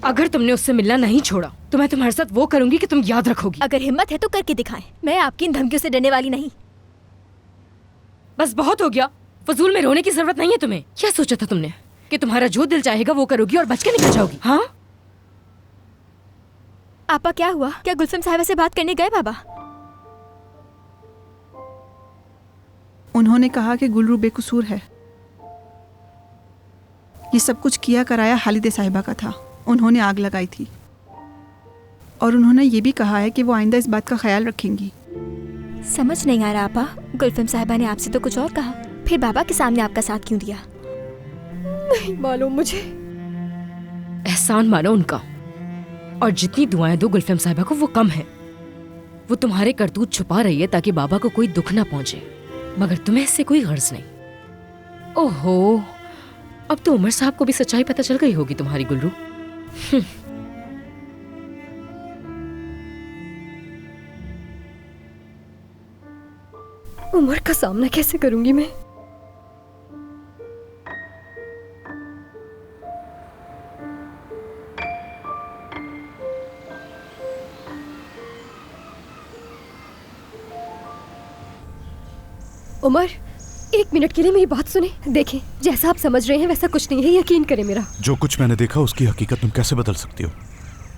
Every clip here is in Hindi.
अगर तुमने उससे मिलना नहीं छोड़ा तो मैं तुम्हारे साथ वो करूंगी कि तुम याद रखोगी। अगर हिम्मत है तो करके दिखाएं। मैं आपकी इन धमकियों से डरने वाली नहीं। बस बहुत हो गया, फजूल में रोने की जरूरत नहीं है तुम्हें। क्या सोचा था तुमने कि तुम्हारा जो दिल चाहेगा वो करोगी और बच के निकल जाओगी? हाँ आपा, क्या हुआ? क्या गुलफम साहिबा से बात करने गए बाबा? उन्होंने कहा कि गुलरू बेकसूर है। ये सब कुछ किया कराया हालिदे साहिबा का था। उन्होंने आग लगाई थी और उन्होंने ये भी कहा है कि वो आइंदा इस बात का ख्याल रखेंगी। समझ नहीं आ रहा आपा, गुलफम साहिबा ने आपसे तो कुछ और कहा, फिर बाबा के सामने आपका साथ क्यों दिया? नहीं मालूम मुझे। एहसान मानो उनका, और जितनी दुआएं दो गुलफम साहिबा को वो कम है। वो तुम्हारे करतूत छुपा रही है ताकि बाबा को कोई दुख ना पहुंचे, मगर तुम्हें इससे कोई गर्ज नहीं। ओहो, अब तो उमर साहब को भी सच्चाई पता चल गई होगी तुम्हारी गुलरू। उमर का सामना कैसे करूंगी मैं? उमर, एक मिनट के लिए मेरी बात सुने। देखें, जैसा आप समझ रहे हैं वैसा कुछ नहीं है, यकीन करें मेरा। जो कुछ मैंने देखा उसकी हकीकत तुम कैसे बदल सकती हो?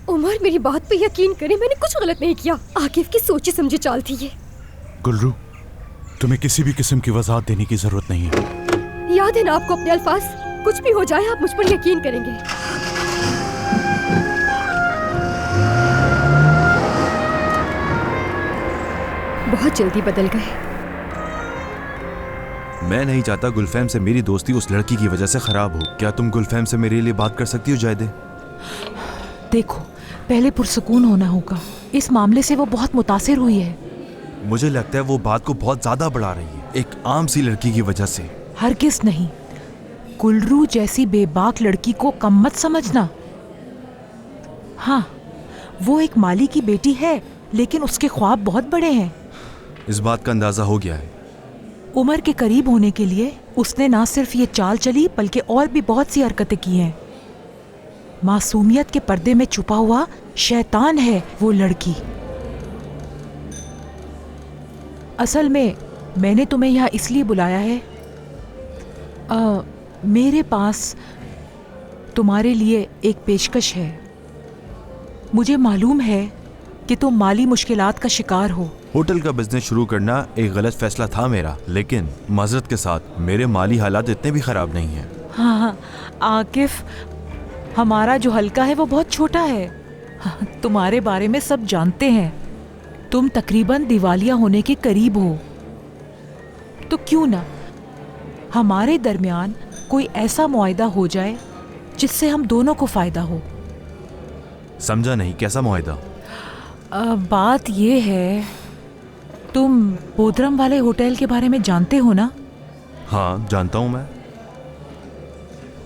उमर, मेरी बात पे यकीन करें, मैंने कुछ गलत नहीं किया। आकिफ की सोची समझी चाल थी ये। गुलरू, तुम्हें किसी भी किस्म की वजाहत देने की जरूरत नहीं है। याद है ना आपको अपने अल्फाज? कुछ भी हो जाए आप मुझ पर यकीन करेंगे। बहुत जल्दी बदल गए। मैं नहीं चाहता गुलफैम से मेरी दोस्ती उस लड़की की वजह से खराब हो। क्या तुम गुलफैम से मेरे लिए बात कर सकती हो जायदे? देखो, पहले पुरसुकून होना होगा। इस मामले से वो बहुत मुतासिर हुई है। मुझे लगता है वो बात को बहुत ज्यादा बढ़ा रही है, एक आम सी लड़की की वजह से। हरगिज़ नहीं। गुलरू जैसी बेबाक लड़की को कम मत समझना। हाँ, वो एक माली की बेटी है, लेकिन उसके ख्वाब बहुत बड़े हैं। इस बात का अंदाजा हो गया है। उमर के करीब होने के लिए उसने ना सिर्फ ये चाल चली बल्कि और भी बहुत सी हरकतें की हैं। मासूमियत के पर्दे में छुपा हुआ शैतान है वो लड़की। असल में मैंने तुम्हें यहाँ इसलिए बुलाया है, मेरे पास तुम्हारे लिए एक पेशकश है। मुझे मालूम है कि तुम माली मुश्किलात का शिकार हो। होटल का बिजनेस शुरू करना एक गलत फैसला था मेरा, लेकिन माजरत के साथ मेरे माली हालात इतने भी खराब नहीं हैं। हाँ, आकिफ, हमारा जो हल्का है वो बहुत छोटा है। तुम्हारे बारे में सब जानते हैं। तुम तकरीबन दिवालिया होने के करीब हो, तो क्यों ना हमारे दरमियान कोई ऐसा मुआहिदा हो जाए जिससे हम दोनों को फायदा हो। समझा नहीं, कैसा मुआहिदा? बात ये है, तुम बोदरम वाले होटल के बारे में जानते हो ना? हाँ, जानता हूँ मैं।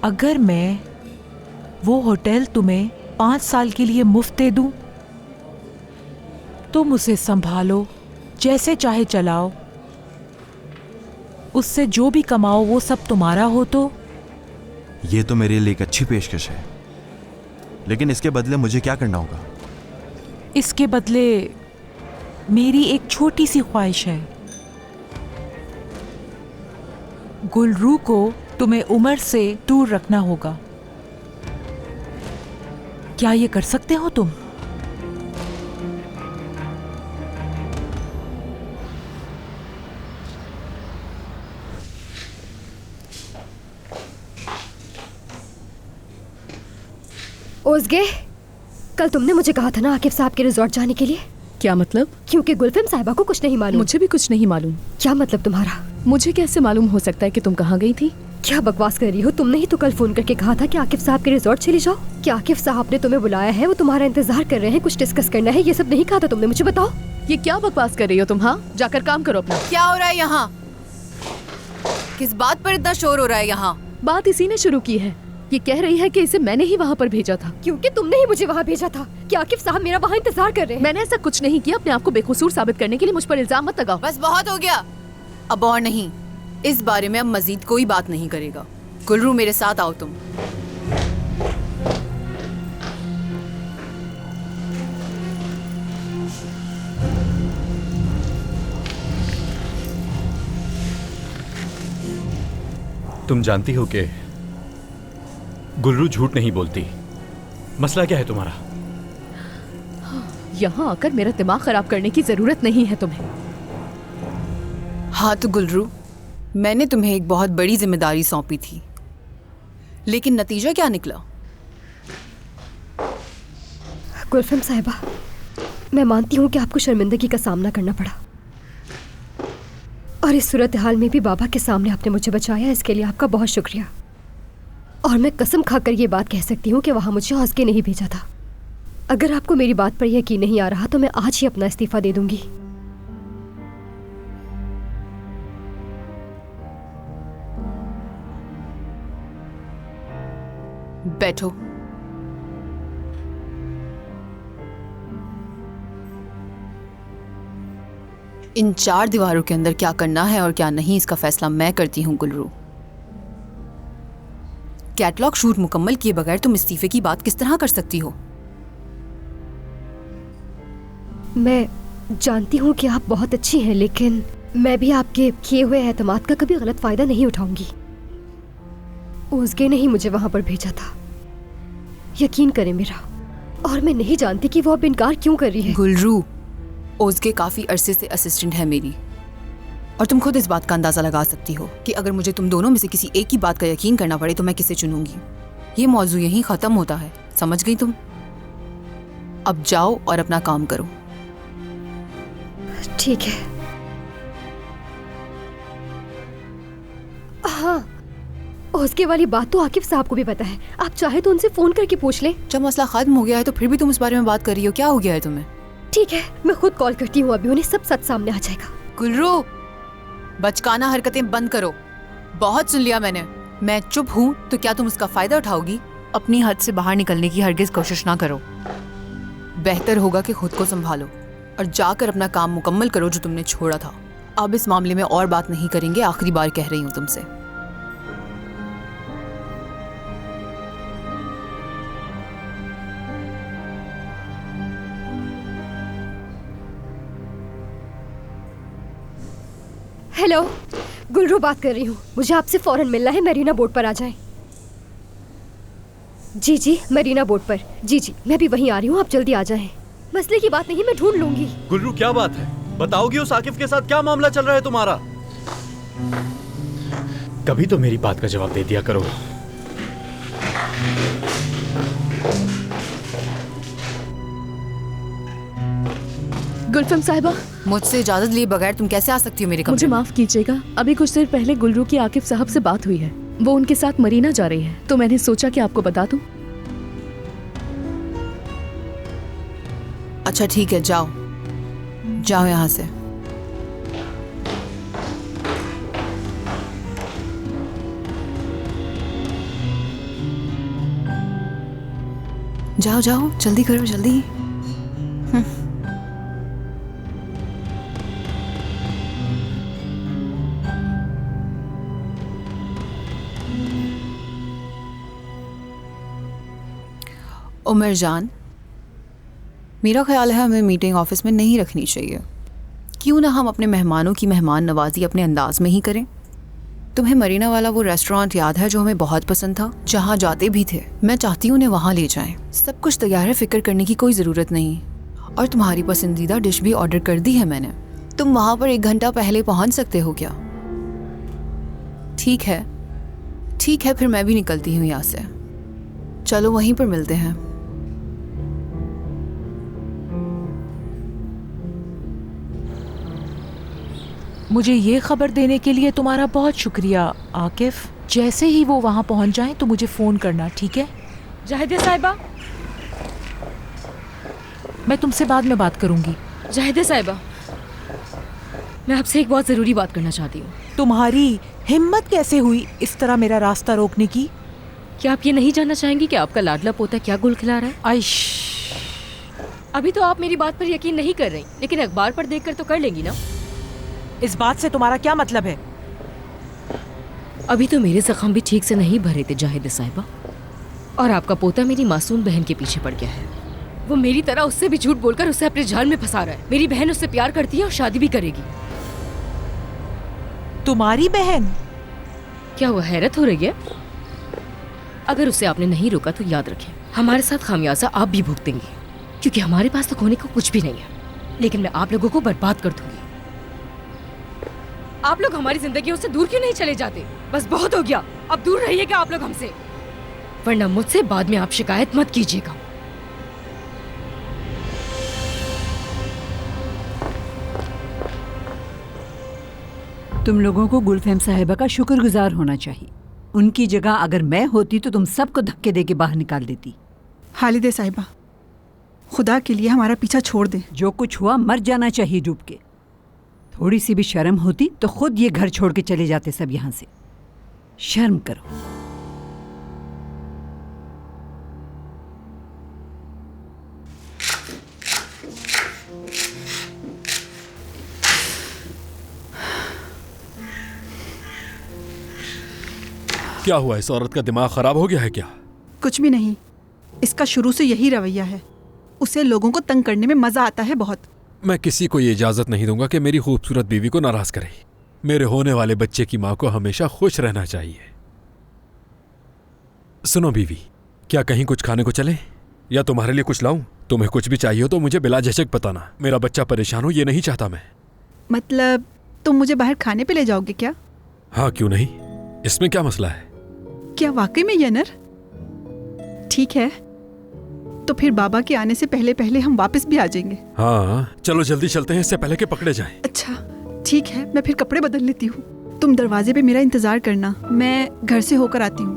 अगर मैं वो होटल तुम्हें 5 साल के लिए मुफ्त दे दूं, तुम उसे संभालो, जैसे चाहे चलाओ, उससे जो भी कमाओ वो सब तुम्हारा हो। तो ये तो मेरे लिए एक अच्छी पेशकश है, लेकिन इसके बदले मुझे क्या करना होगा? इसके बदले मेरी एक छोटी सी ख्वाहिश है। गुलरू को तुम्हें उमर से दूर रखना होगा। क्या ये कर सकते हो तुम? ओज़गे, कल तुमने मुझे कहा था ना आकिफ साहब के रिजॉर्ट जाने के लिए। क्या मतलब? क्योंकि गुलफम साहिबा को कुछ नहीं मालूम। मुझे भी कुछ नहीं मालूम। क्या मतलब तुम्हारा? मुझे कैसे मालूम हो सकता है कि तुम कहाँ गई थी? क्या बकवास कर रही हो? तुमने ही तो कल फोन करके कहा था कि आकिफ साहब के रिजॉर्ट चली जाओ। क्या आकिफ साहब ने तुम्हें बुलाया है? वो तुम्हारा इंतजार कर रहे हैं, कुछ डिस्कस करना है। ये सब नहीं कहा था तुमने? मुझे बताओ, ये क्या बकवास कर रही हो तुम? हाँ, जाकर काम करो अपना। क्या हो रहा है यहाँ? किस बात पर इतना शोर हो रहा है यहाँ? बात इसी ने शुरू की है। ये कह रही है कि इसे मैंने ही वहाँ पर भेजा था। क्योंकि तुमने ही मुझे वहाँ भेजा था। क्या आकिफ साहब मेरा वहाँ इंतजार कर रहे हैं? मैंने ऐसा कुछ नहीं किया। अपने आप को बेकसूर साबित करने के लिए मुझ पर इल्जाम मत लगाओ। बस बहुत हो गया, अब और नहीं। इस बारे में अब मजीद कोई बात नहीं करेगा। गुलरू, मेरे साथ आओ तुम। तुम जानती हो कि गुल्रू झूठ नहीं बोलती। मसला क्या है तुम्हारा? यहाँ आकर मेरा दिमाग खराब करने की जरूरत नहीं है तुम्हें। हाँ तो गुलरू, मैंने तुम्हें एक बहुत बड़ी जिम्मेदारी सौंपी थी, लेकिन नतीजा क्या निकला? गुलफम साहिबा, मैं मानती हूँ कि आपको शर्मिंदगी का सामना करना पड़ा, और इस सूरत हाल में भी बाबा के सामने आपने मुझे बचाया, इसके लिए आपका बहुत शुक्रिया। और मैं कसम खाकर ये बात कह सकती हूँ कि वहाँ मुझे हंस के नहीं भेजा था। अगर आपको मेरी बात पर यकीन नहीं आ रहा तो मैं आज ही अपना इस्तीफा दे दूंगी। बैठो। इन 4 दीवारों के अंदर क्या करना है और क्या नहीं, इसका फैसला मैं करती हूँ गुलरू। कैटलॉग शूट मुकम्मल किए बगैर तुम इस्तीफे की बात किस तरह कर सकती हो? मैं जानती हूँ कि आप बहुत अच्छी हैं, लेकिन मैं भी आपके किए हुए एतमाद का कभी गलत फायदा नहीं उठाऊंगी। ओज़गे ने ही मुझे वहां पर भेजा था, यकीन करें मेरा, और मैं नहीं जानती कि वो अब इनकार क्यों कर रही है। गुलरू, ओज़गे काफी अरसे से असिस्टेंट है मेरी, और तुम खुद इस बात का अंदाजा लगा सकती हो कि अगर मुझे तुम दोनों में से किसी एक की बात का यकीन करना पड़े तो मैं किसे चुनूंगी। ये मौजू यहीं खत्म होता है, समझ गई तुम? अब जाओ और अपना काम करो। ठीक है। हाँ, ओज़गे वाली बात तो आकिफ साहब को भी पता है, आप चाहे तो उनसे फोन करके पूछ लें। जब मसला खत्म हो गया है तो फिर भी तुम इस बारे में बात कर रही हो, क्या हो गया है तुम्हें? ठीक है, मैं खुद कॉल करती हूँ, अभी उन्हें सब सच सामने आ जाएगा। गुलरू, बचकाना हरकतें बंद करो। बहुत सुन लिया मैंने। मैं चुप हूँ तो क्या तुम उसका फायदा उठाओगी? अपनी हद से बाहर निकलने की हरगिज कोशिश ना करो। बेहतर होगा कि खुद को संभालो और जाकर अपना काम मुकम्मल करो जो तुमने छोड़ा था। अब इस मामले में और बात नहीं करेंगे, आखिरी बार कह रही हूँ तुमसे। हेलो, गुलरू बात कर रही हूँ, मुझे आपसे फौरन मिलना है, मरीना बोट पर आ जाएं। जी जी, मरीना बोट पर। जी जी, मैं भी वहीं आ रही हूँ, आप जल्दी आ जाएं। मसले की बात नहीं, मैं ढूंढ लूंगी। गुल्रू, क्या बात है? बताओगी उस आकिफ के साथ क्या मामला चल रहा है तुम्हारा? कभी तो मेरी बात का जवाब दे दिया करो। गुलफम साहिबा, मुझसे इजाजत लिए बगैर तुम कैसे आ सकती हो मेरे कमरे मुझे में? माफ कीजिएगा, अभी कुछ देर पहले गुलरू की आकिफ साहब से बात हुई है। वो उनके साथ मरीना जा रही है, तो मैंने सोचा कि आपको बता दूं। अच्छा ठीक है, जाओ जाओ यहाँ से। जाओ जाओ, जल्दी करो, जल्दी। उमर जान, मेरा ख्याल है हमें मीटिंग ऑफिस में नहीं रखनी चाहिए। क्यों ना हम अपने मेहमानों की मेहमान नवाजी अपने अंदाज में ही करें। तुम्हें मरीना वाला वो रेस्टोरेंट याद है जो हमें बहुत पसंद था, जहाँ जाते भी थे? मैं चाहती हूँ उन्हें वहाँ ले जाएं। सब कुछ तैयार है, फिक्र करने की कोई ज़रूरत नहीं। और तुम्हारी पसंदीदा डिश भी ऑर्डर कर दी है मैंने। तुम वहाँ पर 1 घंटा पहले पहुँच सकते हो क्या? ठीक है, ठीक है, फिर मैं भी निकलती हूँ यहाँ से। चलो वहीं पर मिलते हैं। मुझे ये खबर देने के लिए तुम्हारा बहुत शुक्रिया आकिफ। जैसे ही वो वहाँ पहुँच जाएं तो मुझे फ़ोन करना, ठीक है? जाहिदा साहिबा, मैं तुमसे बाद में बात करूँगी। जाहिदा साहिबा, मैं आपसे एक बहुत ज़रूरी बात करना चाहती हूँ। तुम्हारी हिम्मत कैसे हुई इस तरह मेरा रास्ता रोकने की? क्या आप ये नहीं जानना चाहेंगी कि आपका लाडला पोता क्या गुल खिला रहा है? आइश, अभी तो आप मेरी बात पर यकीन नहीं कर रही, लेकिन अखबार पर देखकर तो कर लेंगी ना। इस बात से तुम्हारा क्या मतलब है? अभी तो मेरे जख्म भी ठीक से नहीं भरे थे जाहिदा साहिबा, और आपका पोता मेरी मासूम बहन के पीछे पड़ गया है। वो मेरी तरह उससे भी झूठ बोलकर उसे अपने जाल में फंसा रहा है। मेरी बहन उससे प्यार करती है और शादी भी करेगी। तुम्हारी बहन? क्या वो हैरत हो रही है? अगर उसे आपने नहीं रोका तो याद रखें, हमारे साथ खामियाजा आप भी भुगतेंगे, क्योंकि हमारे पास तो खोने को कुछ भी नहीं है। लेकिन मैं आप लोगों को बर्बाद कर दूंगी। आप लोग हमारी जिंदगियों से दूर क्यों नहीं चले जाते? बस बहुत हो गया, अब दूर रहिएगा आप लोग हमसे, वरना मुझसे बाद में आप शिकायत मत कीजिएगा। तुम लोगों को गुलफहम साहिबा का शुक्रगुजार होना चाहिए। उनकी जगह अगर मैं होती तो तुम सबको धक्के दे के बाहर निकाल देती। हालिदे साहिबा, खुदा के लिए हमारा पीछा छोड़ दें। जो कुछ हुआ मर जाना चाहिए डूब के। थोड़ी सी भी शर्म होती तो खुद ये घर छोड़ के चले जाते सब यहाँ से। शर्म करो। क्या हुआ? इस औरत का दिमाग खराब हो गया है क्या? कुछ भी नहीं, इसका शुरू से यही रवैया है। उसे लोगों को तंग करने में मजा आता है बहुत। मैं किसी को ये इजाजत नहीं दूंगा कि मेरी खूबसूरत बीवी को नाराज करे। मेरे होने वाले बच्चे की माँ को हमेशा खुश रहना चाहिए। सुनो बीवी, क्या कहीं कुछ खाने को चले या तुम्हारे लिए कुछ लाऊं? तुम्हें कुछ भी चाहिए हो तो मुझे बिला झिझक बताना। मेरा बच्चा परेशान हो ये नहीं चाहता मैं। मतलब तुम मुझे बाहर खाने पे ले जाओगे क्या? हाँ, क्यों नहीं, इसमें क्या मसला है? क्या वाकई में यनर? ठीक है, तो फिर बाबा के आने से पहले पहले हम वापस भी आ जाएंगे। हाँ चलो जल्दी चलते हैं, इससे पहले कि पकड़े जाएं। अच्छा ठीक है, मैं फिर कपड़े बदल लेती हूँ। तुम दरवाजे पे मेरा इंतजार करना, मैं घर से होकर आती हूँ।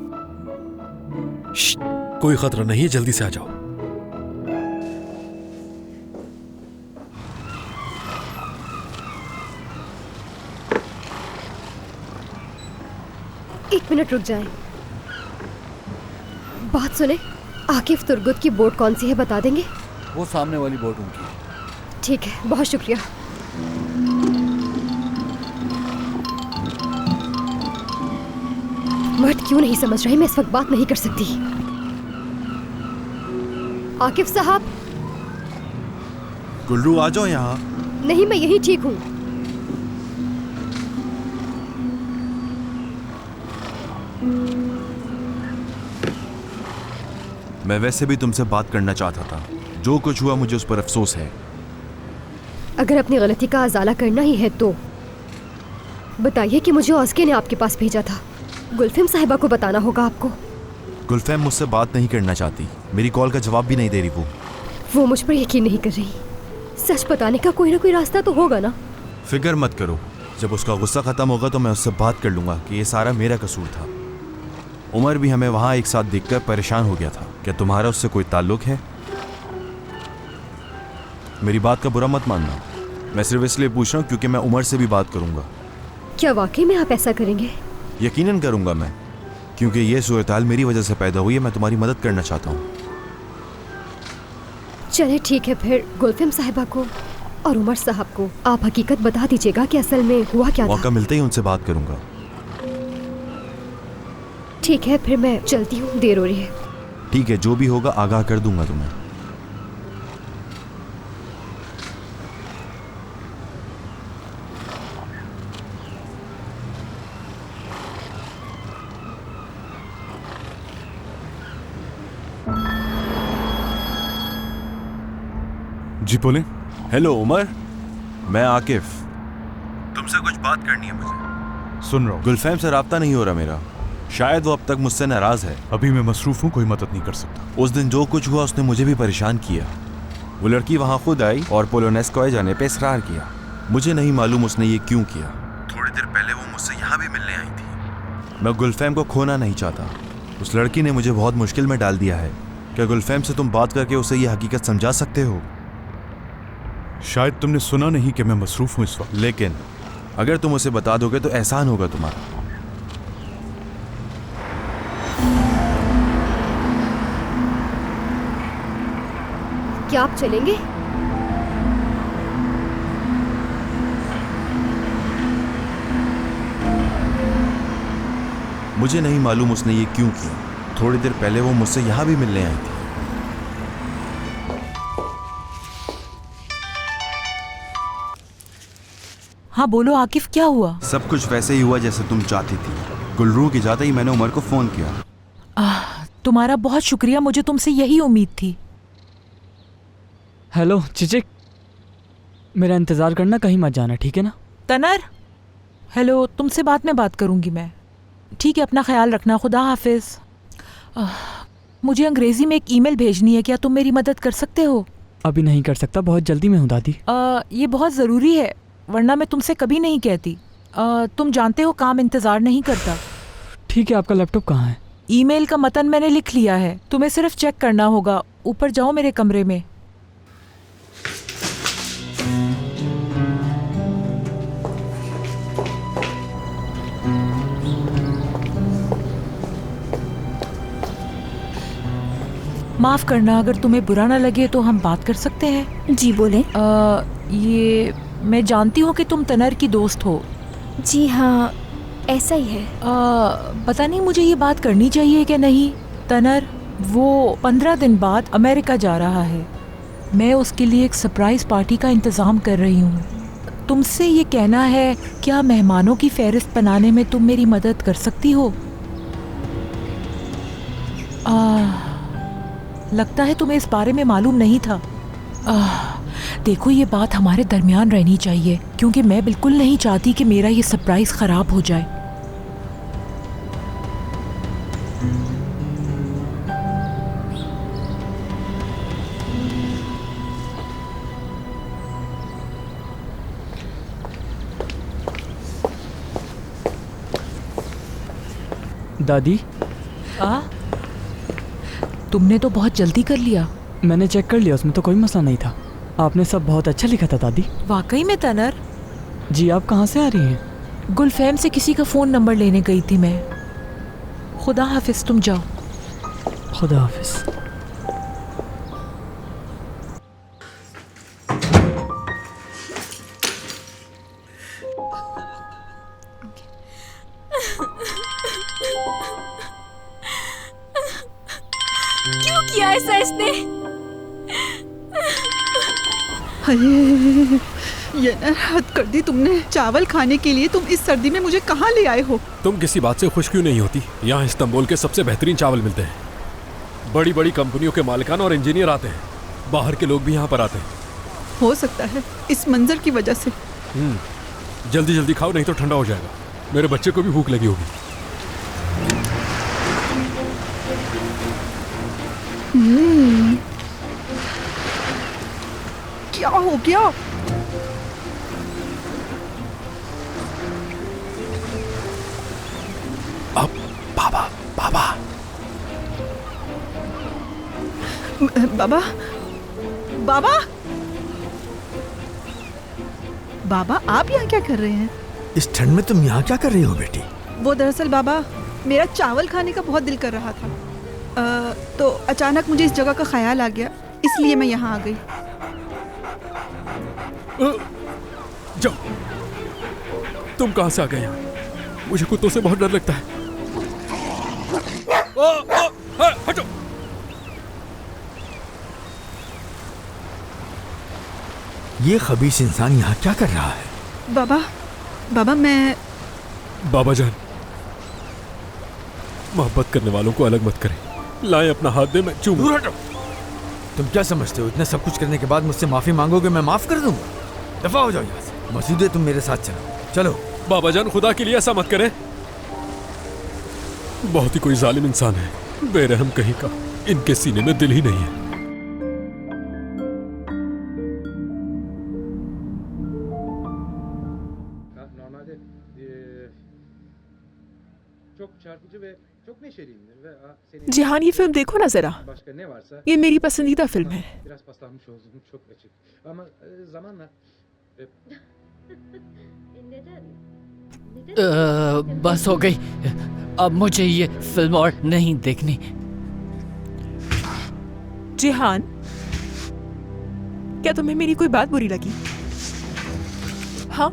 कोई खतरा नहीं है, जल्दी से आ जाओ। एक मिनट रुक जाएं। बात सुने, आकिफ तुर्गुत की बोट कौन सी है बता देंगे? वो सामने वाली बोट उनकी। ठीक है, बहुत शुक्रिया। मर्द क्यों नहीं समझ रहे, मैं इस वक्त बात नहीं कर सकती। आकिफ साहब। गुल्लू आ जाओ यहाँ। नहीं, मैं यही ठीक हूँ। मैं वैसे भी तुमसे बात करना चाहता था। जो कुछ हुआ मुझे उस पर अफसोस है। अगर अपनी गलती का अजाला करना ही है तो बताइए कि मुझे ऑस्के ने आपके पास भेजा था। गुलफहम साहिबा को बताना होगा आपको। गुलफहम मुझसे बात नहीं करना चाहती, मेरी कॉल का जवाब भी नहीं दे रही। वो मुझ पर यकीन नहीं कर रही। सच बताने का कोई ना कोई रास्ता तो होगा ना? फिक्र मत करो, जब उसका गुस्सा खत्म होगा तो मैं उससे बात कर लूंगा कि ये सारा मेरा कसूर था। उमर भी हमें वहां एक साथ देखकर परेशान हो गया था। क्या तुम्हारा उससे कोई ताल्लुक है? मेरी बात का बुरा मत मानना, मैं सिर्फ इसलिए पूछ रहा हूँ क्योंकि मैं उमर से भी बात करूंगा। क्या वाकई में आप ऐसा करेंगे? यकीनन करूंगा मैं, क्योंकि ये सूरत-हाल मेरी वजह से पैदा हुई है। मैं तुम्हारी मदद करना चाहता हूँ। चले ठीक है, फिर गुलफहम साहिबा को और उमर साहब को आप हकीकत बता दीजिएगा कि असल में हुआ क्या था। मौका मिलते ही उनसे बात करूंगा। ठीक है, फिर मैं चलती हूँ, देर हो रही है। ठीक है, जो भी होगा आगाह कर दूंगा तुम्हें। जी बोले। हेलो उमर, मैं आकिफ। तुमसे कुछ बात करनी है मुझे। सुन रहा हूँ। गुलफहम से राब्ता नहीं हो रहा मेरा। शायद वो अब तक मुझसे नाराज है। अभी मैं मसरूफ हूँ, कोई मदद नहीं कर सकता। उस दिन जो कुछ हुआ उसने मुझे भी परेशान किया। वो लड़की वहाँ खुद आई और पोलोनेस्को जाने पे इसरार किया। मुझे नहीं मालूम उसने ये क्यों किया। थोड़ी देर पहले वो मुझसे यहाँ भी मिलने आई थी। मैं गुलफहम को खोना नहीं चाहता। उस लड़की ने मुझे बहुत मुश्किल में डाल दिया है। क्या गुलफहम से तुम बात करके उसे ये हकीकत समझा सकते हो? शायद तुमने सुना नहीं कि मैं मसरूफ हूँ इस वक्त। लेकिन अगर तुम उसे बता दोगे तो एहसान होगा तुम्हारा। क्या आप चलेंगे? मुझे नहीं मालूम उसने ये क्यों किया। थोड़ी देर पहले वो मुझसे यहाँ भी मिलने आई थी। हाँ बोलो आकिफ, क्या हुआ? सब कुछ वैसे ही हुआ जैसे तुम चाहती थी। गुलरू के जाते ही मैंने उमर को फ़ोन किया। तुम्हारा बहुत शुक्रिया, मुझे तुमसे यही उम्मीद थी। हेलो चिचिक, मेरा इंतज़ार करना, कहीं मत जाना, ठीक है ना? तनर, हेलो, तुमसे बाद में बात करूंगी मैं। ठीक है, अपना ख्याल रखना, खुदा हाफिज। मुझे अंग्रेजी में एक ईमेल भेजनी है, क्या तुम मेरी मदद कर सकते हो? अभी नहीं कर सकता, बहुत जल्दी में हूँ दादी। ये बहुत ज़रूरी है, वरना मैं तुमसे कभी नहीं कहती। तुम जानते हो काम इंतज़ार नहीं करता। ठीक है, आपका लैपटॉप कहाँ है? ईमेल का मतन मैंने लिख लिया है, तुम्हें सिर्फ चेक करना होगा। ऊपर जाओ मेरे कमरे में। माफ करना, अगर तुम्हें बुरा ना लगे तो हम बात कर सकते हैं? जी बोले। ये मैं जानती हूँ कि तुम तनर की दोस्त हो। जी हाँ, ऐसा ही है। पता नहीं मुझे ये बात करनी चाहिए कि नहीं। तनर वो 15 दिन बाद अमेरिका जा रहा है। मैं उसके लिए एक सरप्राइज पार्टी का इंतज़ाम कर रही हूँ। तुमसे ये कहना है, क्या मेहमानों की फहरिस्त बनाने में तुम मेरी मदद कर सकती हो? लगता है तुम्हें इस बारे में मालूम नहीं था। देखो, ये बात हमारे दरमियान रहनी चाहिए, क्योंकि मैं बिल्कुल नहीं चाहती कि मेरा ये सरप्राइज खराब हो जाए। दादी, तुमने तो बहुत जल्दी कर लिया। मैंने चेक कर लिया, उसमें तो कोई मसला नहीं था। आपने सब बहुत अच्छा लिखा था दादी। वाकई में तनर? जी, आप कहाँ से आ रही हैं? गुलफैम से किसी का फ़ोन नंबर लेने गई थी मैं। खुदा हाफिज, तुम जाओ। खुदा हाफिज। क्यों किया ऐसा इसने? अरे ये ना हद कर दी तुमने। चावल खाने के लिए तुम इस सर्दी में मुझे कहाँ ले आए हो? तुम किसी बात से खुश क्यों नहीं होती? यहाँ इस्तांबुल के सबसे बेहतरीन चावल मिलते हैं। बड़ी बड़ी कंपनियों के मालिकान और इंजीनियर आते हैं, बाहर के लोग भी यहाँ पर आते हैं। हो सकता है इस मंजर की वजह से। जल्दी जल्दी खाओ, नहीं तो ठंडा हो जाएगा। मेरे बच्चे को भी भूख लगी होगी। क्या हो गया? अब बाबा बाबा बाबा बाबा बाबा, आप यहाँ क्या कर रहे हैं? इस ठंड में तुम यहाँ क्या कर रही हो बेटी? वो दरअसल बाबा, मेरा चावल खाने का बहुत दिल कर रहा था। तो अचानक मुझे इस जगह का ख्याल आ गया, इसलिए मैं यहाँ आ गई। जाओ, तुम कहाँ से आ गए यहाँ? मुझे कुत्तों से बहुत डर लगता है। हटो। ये खबीस इंसान यहाँ क्या कर रहा है? बाबा बाबा, मैं बाबा जान, मोहब्बत करने वालों को अलग मत करें। लाएं अपना हाथ दे, मैं चूमूं। दूर हटो। तुम क्या समझते हो, इतना सब कुछ करने के बाद मुझसे माफी मांगोगे, मैं माफ कर दूंगा? दफा हो जाओ यहाँ से। मसूदे, तुम मेरे साथ चलो। चलो। बाबा जान, खुदा के लिए ऐसा मत करें। बहुत ही कोई जालिम इंसान है, बेरहम कहीं का। इनके सीने में दिल ही नहीं है। जिहान, ये फिल्म देखो ना जरा, ये मेरी पसंदीदा फिल्म है। बस हो गई, अब मुझे ये फिल्म और नहीं देखनी। जिहान, क्या तुम्हें मेरी कोई बात बुरी लगी? हाँ?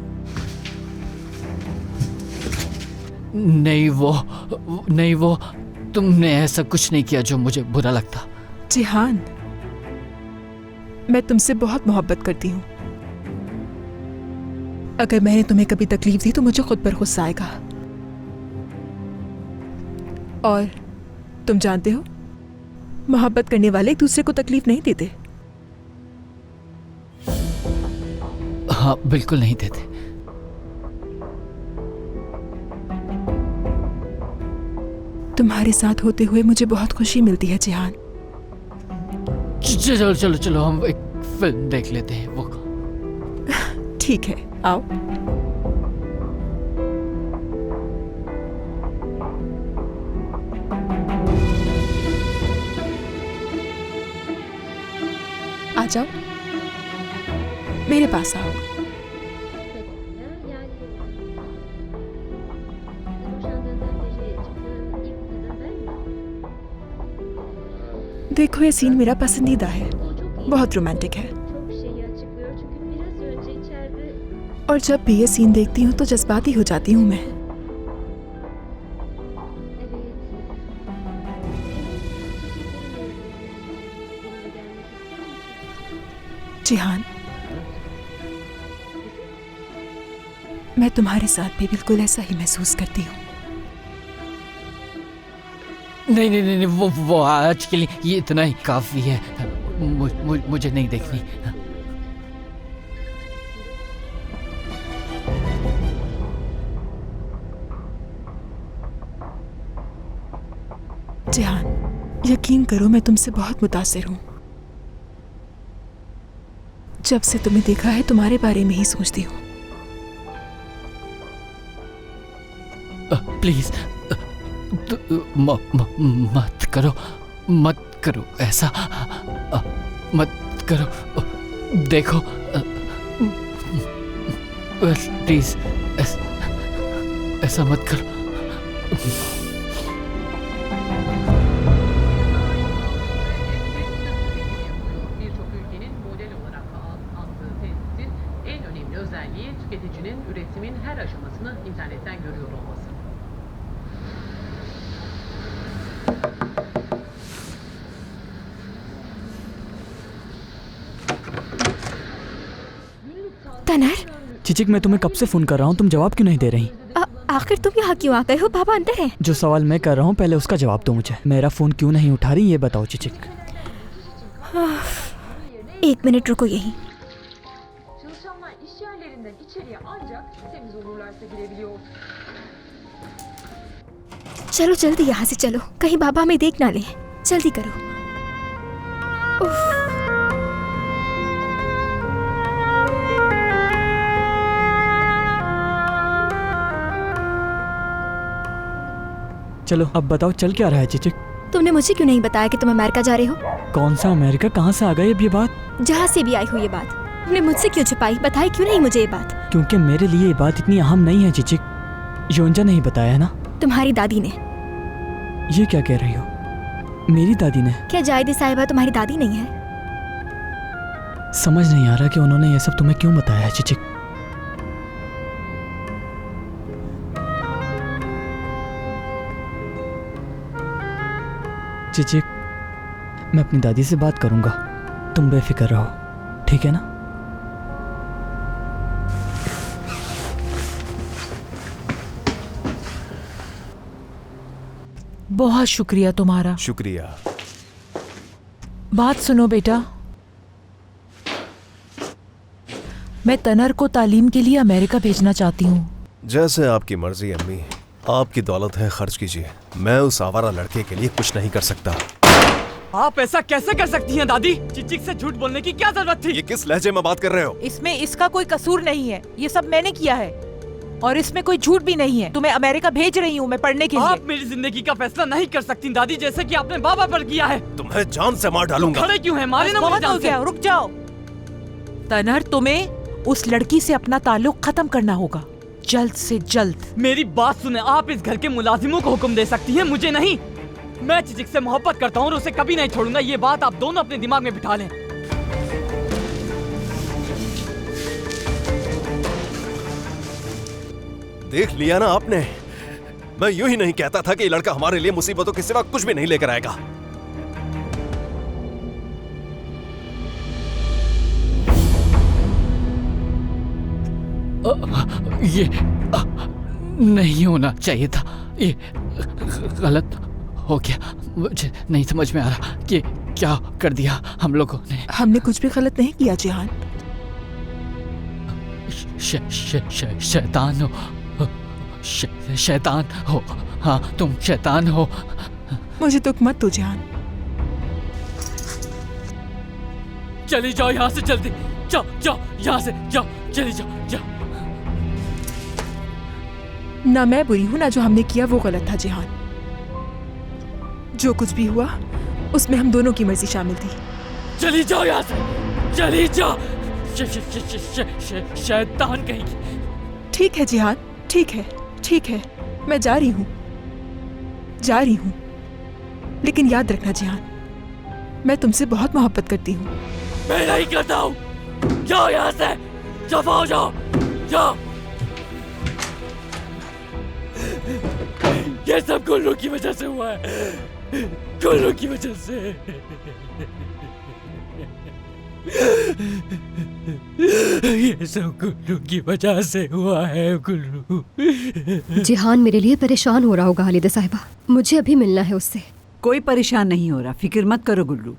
नहीं वो तुमने ऐसा कुछ नहीं किया जो मुझे बुरा लगता। जिहान, मैं तुमसे बहुत मोहब्बत करती हूँ। अगर मैंने तुम्हें कभी तकलीफ दी तो मुझे खुद पर गुस्सा आएगा। और तुम जानते हो, मोहब्बत करने वाले एक दूसरे को तकलीफ नहीं देते। हाँ बिल्कुल नहीं देते। तुम्हारे साथ होते हुए मुझे बहुत खुशी मिलती है जिहान। चलो चलो चलो हम एक फिल्म देख लेते हैं। वो ठीक है, आओ। आ जाओ, मेरे पास आओ। देखो, ये सीन मेरा पसंदीदा है, बहुत रोमांटिक है। और जब भी ये सीन देखती हूँ तो जज्बाती हो जाती हूँ मैं। जिहान, मैं तुम्हारे साथ भी बिल्कुल ऐसा ही महसूस करती हूँ। नहीं नहीं नहीं, वो आज के लिए ये इतना ही काफी है। मुझे नहीं देखनी। जिहान, यकीन करो मैं तुमसे बहुत मुतासिर हूँ। जब से तुम्हें देखा है तुम्हारे बारे में ही सोचती हूँ। प्लीज मत करो ऐसा, मत करो। देखो प्लीज ऐसा मत करो। Tüketicinin üretimin her aşamasını internetten görüyor olması. तनर, चिचिक, मैं तुम्हें कब से फोन कर रहा हूँ, तुम जवाब क्यों नहीं दे रही? आखिर तुम यहाँ क्यों आ गए हो? पापा अंदर हैं। जो सवाल मैं कर रहा हूँ पहले उसका जवाब दो मुझे। मेरा फोन क्यों नहीं उठा रही ये बताओ चिचिक। 1 मिनट रुको यहीं। चलो जल्दी यहाँ से चलो, कहीं बाबा हमें देख ना ले। जल्दी करो। चलो अब बताओ चल क्या रहा है चिचिक? तुमने मुझे क्यों नहीं बताया कि तुम अमेरिका जा रहे हो? कौन सा अमेरिका? कहाँ से आ गई अब ये बात? जहाँ से भी आई हो ये बात तुमने मुझसे क्यों छुपाई? बताई क्यों नहीं मुझे ये बात? क्योंकि मेरे लिए ये बात इतनी अहम नहीं है चिचिक। योंजा नहीं बताया ना? तुम्हारी दादी ने। ये क्या कह रही हो? मेरी दादी ने? क्या जायदी साहिबा तुम्हारी दादी नहीं है? समझ नहीं आ रहा कि उन्होंने ये सब तुम्हें क्यों बताया है चिचिक। चिचिक, मैं अपनी दादी से बात करूंगा, तुम बेफिक्र रहो, ठीक है ना? बहुत शुक्रिया तुम्हारा। शुक्रिया। बात सुनो बेटा, मैं तनर को तालीम के लिए अमेरिका भेजना चाहती हूँ। जैसे आपकी मर्जी अम्मी, आपकी दौलत है, खर्च कीजिए। मैं उस आवारा लड़के के लिए कुछ नहीं कर सकता। आप ऐसा कैसे कर सकती हैं दादी? चिचिक से झूठ बोलने की क्या जरूरत थी? ये किस लहजे में बात कर रहे हो? इसमें इसका कोई कसूर नहीं है, ये सब मैंने किया है और इसमें कोई झूठ भी नहीं है। तुम्हें अमेरिका भेज रही हूँ मैं पढ़ने के लिए। आप मेरी जिंदगी का फैसला नहीं कर सकती दादी, जैसे कि आपने बाबा पर किया है। तुम्हें जान से मार डालूंगा। खड़े क्यों हैं? मारे ना मुझे जान से। रुक जाओ तनर, तुम्हें उस लड़की से अपना ताल्लुक खत्म करना होगा जल्द से जल्द। मेरी बात सुने, आप इस घर के मुलाजिमों को हुक्म दे सकती हैं, मुझे नहीं। मैं चिचिक से मोहब्बत करता हूँ और उसे कभी नहीं छोड़ूंगा। ये बात आप दोनों अपने दिमाग में बिठा लें। देख लिया ना आपने, मैं यूं ही नहीं कहता था कि ये लड़का हमारे लिए मुसीबतों के सिवा कुछ भी नहीं लेकर आएगा। ये नहीं होना चाहिए था, ये गलत हो गया? मुझे नहीं समझ में आ रहा कि क्या कर दिया हम लोगों ने। हमने कुछ भी गलत नहीं किया जिहान। शैतान हो, शैतान हो। हाँ, तुम शैतान हो। मुझे दुख मत दो जिहान। चली जाओ यहाँ से जल्दी, जाओ जाओ यहाँ से, जाओ चली जाओ जाओ। ना मैं बुरी हूं, ना जो हमने किया वो गलत था जिहान। जो कुछ भी हुआ उसमें हम दोनों की मर्जी शामिल थी। चली जाओ यहाँ से, चली जाओ। शैतान कहेगी। ठीक है जिहान, ठीक है, ठीक है, मैं जा रही हूँ, जा रही हूँ। लेकिन याद रखना जिहान, मैं तुमसे बहुत मोहब्बत करती हूँ। मैं नहीं करता हूँ। जाओ यहाँ से, दफा हो जाओ, जाओ। ये सब गुल्लू की वजह से हुआ है, गुल्लू की वजह से। ये सब गुल्लू की वजह से हुआ है, गुल्लू। जिहान मेरे लिए परेशान हो रहा होगा हालिदा साहिबा, मुझे अभी मिलना है उससे। कोई परेशान नहीं हो रहा, फिक्र मत करो गुल्लू।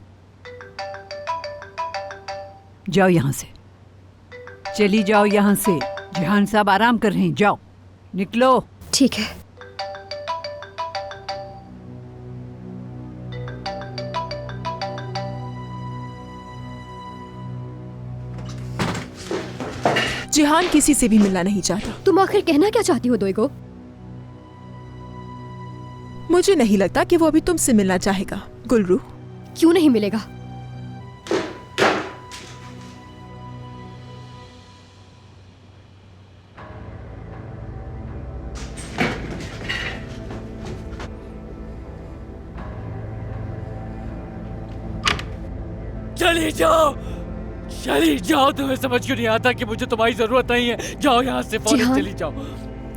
जाओ यहाँ से, चली जाओ यहाँ से। जिहान साहब आराम कर रहे हैं, जाओ निकलो। ठीक है। जिहान किसी से भी मिलना नहीं चाहता। तुम आखिर कहना क्या चाहती हो दोईगो? मुझे नहीं लगता कि वो अभी तुमसे मिलना चाहेगा गुलरू। क्यों नहीं मिलेगा? चली जाओ, चली जाओ। तुम्हें समझ क्यों नहीं आता कि मुझे तुम्हारी जरूरत नहीं है? जाओ यहाँ से, फौरन चली जाओ।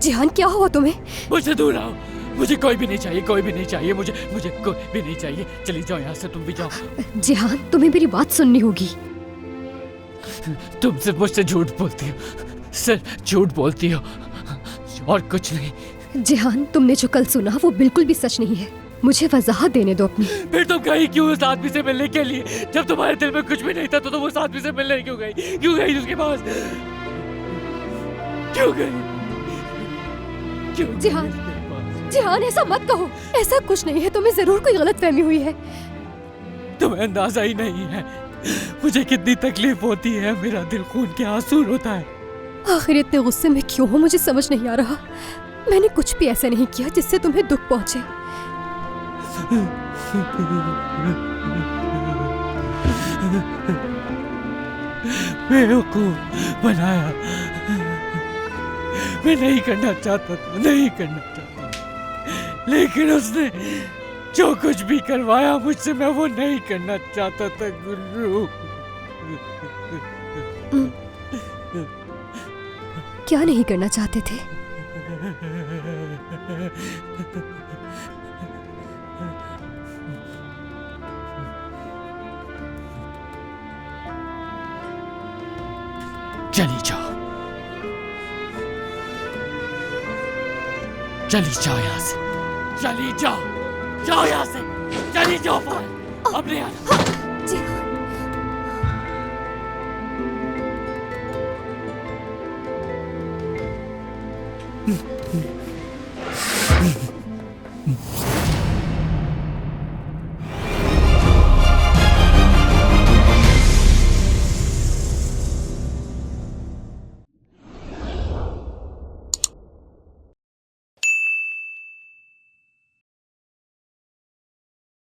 जिहान क्या हुआ तुम्हें? मुझे दूर आओ, मुझे कोई भी नहीं चाहिए, कोई भी नहीं चाहिए, मुझे मुझे कोई भी नहीं चाहिए। चली जाओ यहाँ से, तुम भी जाओ। जिहान तुम्हें मेरी बात सुननी होगी। तुम सिर्फ मुझसे झूठ बोलती हो, सिर्फ झूठ बोलती हो और कुछ नहीं। जिहान तुमने जो कल सुना वो बिल्कुल भी सच नहीं है। मुझे वजाहत देने दो अपनी। फिर तुम गई क्यों उस आदमी से मिलने के लिए? जब तुम्हारे दिल में कुछ भी नहीं था तो तुम उस आदमी से मिलने क्यों गई? क्यों गई उसके पास? क्यों गई? क्यों? जिहान, जिहान ऐसा मत कहो, ऐसा कुछ नहीं है। तुम्हें जरूर कोई गलतफहमी हुई है। तुम्हें अंदाजा ही नहीं है मुझे कितनी तकलीफ होती है। मेरा दिल खून के आंसू रोता है। आखिर इतने गुस्से में क्यों हो मुझे समझ नहीं आ रहा। मैंने कुछ भी ऐसा नहीं किया जिससे तुम्हें दुख पहुंचे। बेवकूफ बनाया। मैं नहीं करना चाहता था, नहीं करना चाहता था, लेकिन उसने जो कुछ भी करवाया मुझसे, मैं वो नहीं करना चाहता था गुल्लू। क्या नहीं करना चाहते थे? चली जाओ, चली जाओ यहाँ से, चली जाओ, जाओ यहाँ से, चली जाओ। अब नहीं आना।